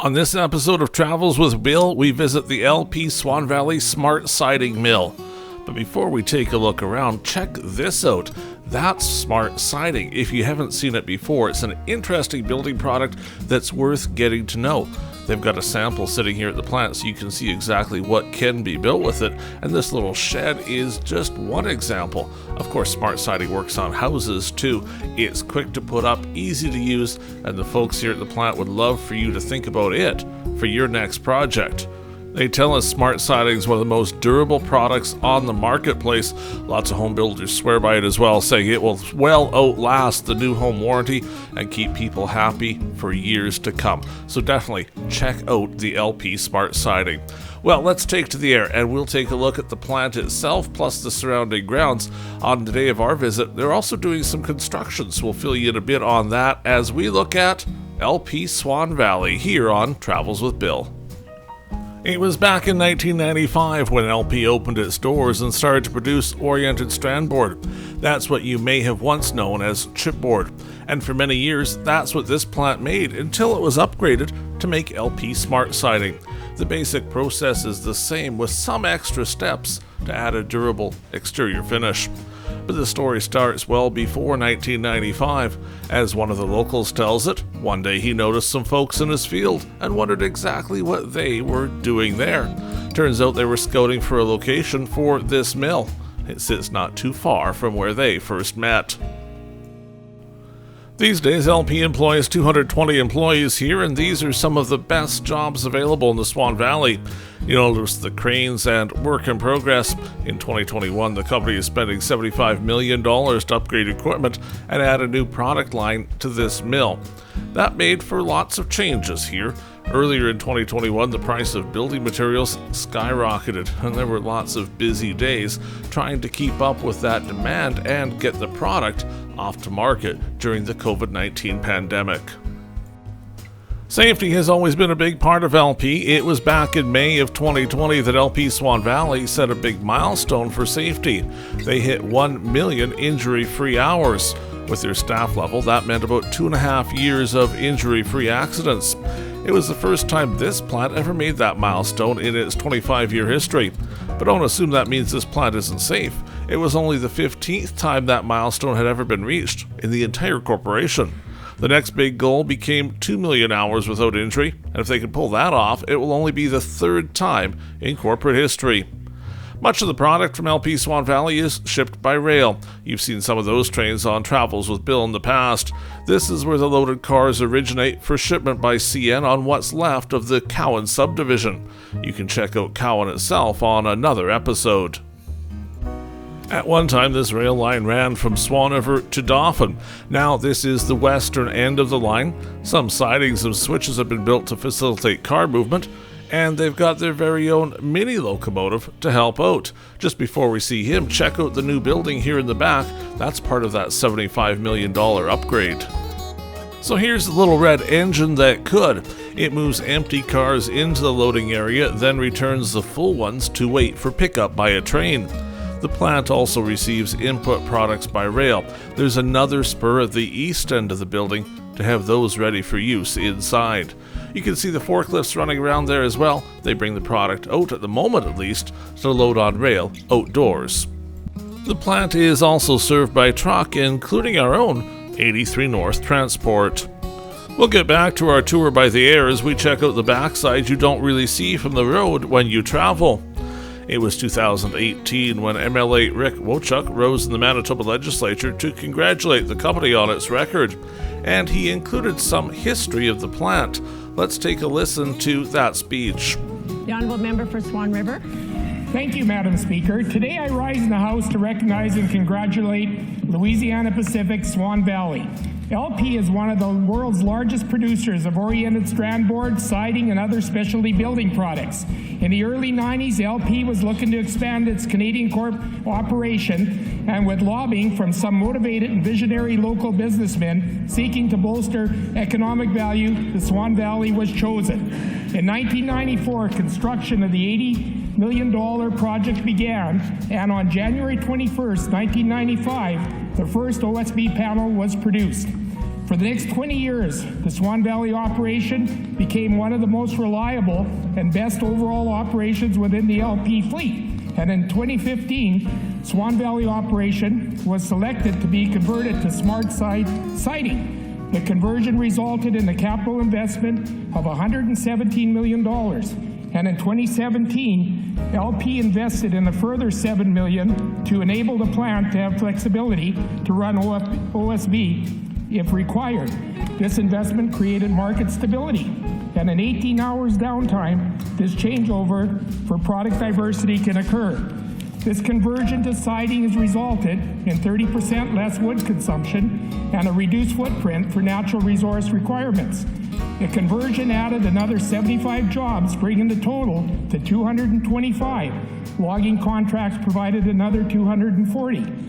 On this episode of Travels with Bill, we visit the LP Swan Valley Smart Siding Mill. But before we take a look around, check this out. That's Smart Siding. If you haven't seen it before, it's an interesting building product that's worth getting to know. They've got a sample sitting here at the plant so you can see exactly what can be built with it, and this little shed is just one example. Of course, Smart Siding works on houses too. It's quick to put up, easy to use, and the folks here at the plant would love for you to think about it for your next project. They tell us Smart Siding is one of the most durable products on the marketplace. Lots of home builders swear by it as well, saying it will well outlast the new home warranty and keep people happy for years to come. So definitely check out the LP Smart Siding. Well, let's take to the air and we'll take a look at the plant itself plus the surrounding grounds. On the day of our visit, they're also doing some construction, so we'll fill you in a bit on that as we look at LP Swan Valley here on Travels with Bill. It was back in 1995 when LP opened its doors and started to produce oriented strand board. That's what you may have once known as chipboard. And for many years, that's what this plant made until it was upgraded to make LP Smart Siding. The basic process is the same with some extra steps to add a durable exterior finish. But the story starts well before 1995. As one of the locals tells it, one day he noticed some folks in his field and wondered exactly what they were doing there. Turns out they were scouting for a location for this mill. It sits not too far from where they first met. These days, LP employs 220 employees here, and these are some of the best jobs available in the Swan Valley. You notice the cranes and work in progress. In 2021, the company is spending $75 million to upgrade equipment and add a new product line to this mill. That made for lots of changes here. Earlier in 2021, the price of building materials skyrocketed, and there were lots of busy days trying to keep up with that demand and get the product off to market during the COVID-19 pandemic. Safety has always been a big part of LP. It was back in May of 2020 that LP Swan Valley set a big milestone for safety. They hit 1 million injury-free hours. With their staff level, that meant about 2.5 years of injury-free accidents. It was the first time this plant ever made that milestone in its 25-year history. But don't assume that means this plant isn't safe. It was only the 15th time that milestone had ever been reached in the entire corporation. The next big goal became 2 million hours without injury, and if they can pull that off, it will only be the third time in corporate history. Much of the product from LP Swan Valley is shipped by rail. You've seen some of those trains on Travels with Bill in the past. This is where the loaded cars originate for shipment by CN on what's left of the Cowan subdivision. You can check out Cowan itself on another episode. At one time, this rail line ran from Swan River to Dauphin. Now this is the western end of the line. Some sidings and switches have been built to facilitate car movement, and they've got their very own mini locomotive to help out. Just before we see him, check out the new building here in the back. That's part of that $75 million upgrade. So here's the little red engine that could. It moves empty cars into the loading area, then returns the full ones to wait for pickup by a train. The plant also receives input products by rail. There's another spur at the east end of the building to have those ready for use inside. You can see the forklifts running around there as well. They bring the product out, at the moment at least, to load on rail outdoors. The plant is also served by truck, including our own 83 North Transport. We'll get back to our tour by the air as we check out the backside you don't really see from the road when you travel. It was 2018 when MLA Rick Wowchuk rose in the Manitoba legislature to congratulate the company on its record, and he included some history of the plant. Let's take a listen to that speech. The Honourable Member for Swan River. Thank you, Madam Speaker. Today I rise in the House to recognize and congratulate Louisiana Pacific Swan Valley. LP is one of the world's largest producers of oriented strand board, siding, and other specialty building products. In the early 90s, LP was looking to expand its Canadian Corp operation, and with lobbying from some motivated and visionary local businessmen seeking to bolster economic value, the Swan Valley was chosen. In 1994, construction of the $80 million project began, and on January 21st, 1995, the first OSB panel was produced. For the next 20 years, the Swan Valley operation became one of the most reliable and best overall operations within the LP fleet. And in 2015, Swan Valley operation was selected to be converted to Smart Siding. The conversion resulted in a capital investment of $117 million. And in 2017, LP invested in a further $7 million to enable the plant to have flexibility to run OSB if required. This investment created market stability. And in 18 hours downtime, this changeover for product diversity can occur. This conversion to siding has resulted in 30% less wood consumption and a reduced footprint for natural resource requirements. The conversion added another 75 jobs, bringing the total to 225. Logging contracts provided another 240.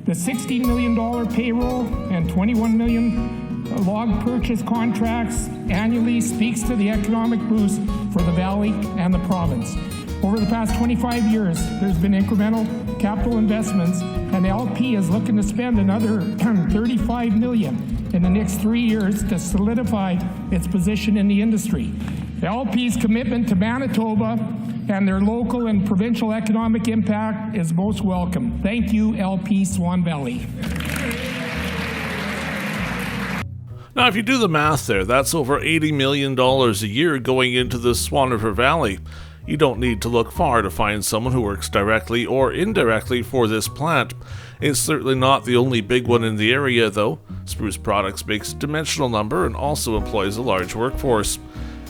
The $60 million payroll and $21 million log purchase contracts annually speaks to the economic boost for the valley and the province. Over the past 25 years, there's been incremental capital investments, and LP is looking to spend another $35 million in the next 3 years to solidify its position in the industry. LP's commitment to Manitoba and their local and provincial economic impact is most welcome. Thank you, LP Swan Valley. Now, if you do the math there, that's over $80 million a year going into the Swan River Valley. You don't need to look far to find someone who works directly or indirectly for this plant. It's certainly not the only big one in the area, though. Spruce Products makes a dimensional number and also employs a large workforce.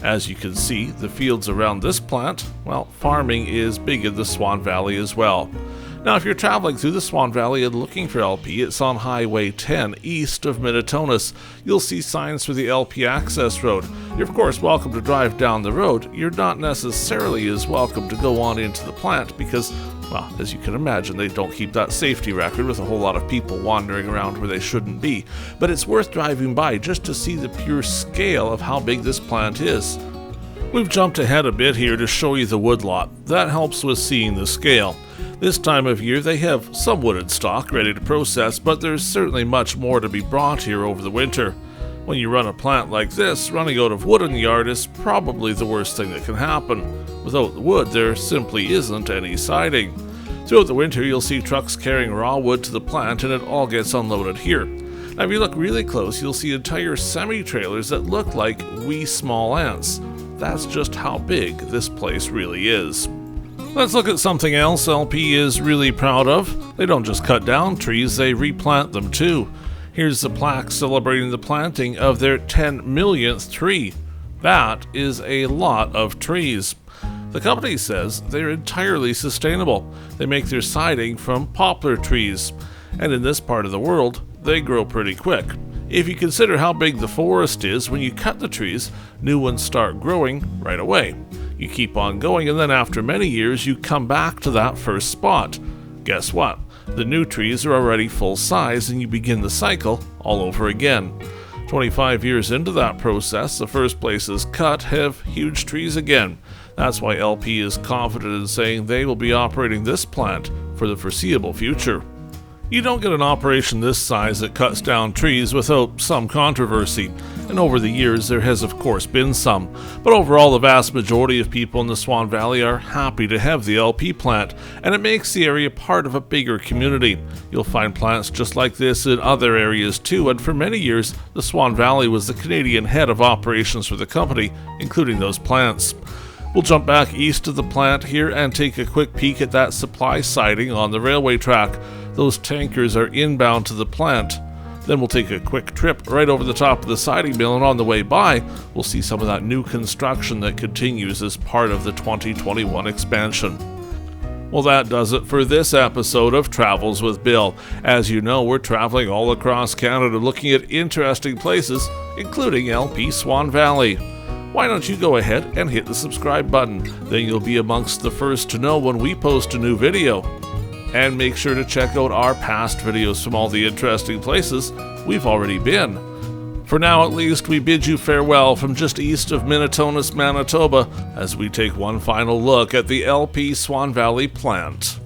As you can see, the fields around this plant, well, farming is big in the Swan Valley as well. Now, if you're traveling through the Swan Valley and looking for LP, it's on Highway 10, east of Minitonas. You'll see signs for the LP access road. You're of course welcome to drive down the road. You're not necessarily as welcome to go on into the plant because, well, as you can imagine, they don't keep that safety record with a whole lot of people wandering around where they shouldn't be. But it's worth driving by just to see the pure scale of how big this plant is. We've jumped ahead a bit here to show you the woodlot. That helps with seeing the scale. This time of year they have some wooded stock ready to process, but there's certainly much more to be brought here over the winter. When you run a plant like this, running out of wood in the yard is probably the worst thing that can happen. Without the wood, there simply isn't any siding. Throughout the winter, you'll see trucks carrying raw wood to the plant and it all gets unloaded here. Now, if you look really close, you'll see entire semi-trailers that look like wee small ants. That's just how big this place really is. Let's look at something else LP is really proud of. They don't just cut down trees, they replant them too. Here's the plaque celebrating the planting of their 10 millionth tree. That is a lot of trees. The company says they're entirely sustainable. They make their siding from poplar trees. And in this part of the world, they grow pretty quick. If you consider how big the forest is, when you cut the trees, new ones start growing right away. You keep on going, and then after many years, you come back to that first spot. Guess what? The new trees are already full size, and you begin the cycle all over again. 25 years into that process, the first places cut have huge trees again. That's why LP is confident in saying they will be operating this plant for the foreseeable future. You don't get an operation this size that cuts down trees without some controversy, and over the years there has of course been some, but overall the vast majority of people in the Swan Valley are happy to have the LP plant, and it makes the area part of a bigger community. You'll find plants just like this in other areas too, and for many years the Swan Valley was the Canadian head of operations for the company, including those plants. We'll jump back east of the plant here and take a quick peek at that supply siding on the railway track. Those tankers are inbound to the plant. Then we'll take a quick trip right over the top of the siding mill, and on the way by, we'll see some of that new construction that continues as part of the 2021 expansion. Well, that does it for this episode of Travels with Bill. As you know, we're traveling all across Canada looking at interesting places, including LP Swan Valley. Why don't you go ahead and hit the subscribe button? Then you'll be amongst the first to know when we post a new video. And make sure to check out our past videos from all the interesting places we've already been. For now at least, we bid you farewell from just east of Minitonas, Manitoba, as we take one final look at the LP Swan Valley plant.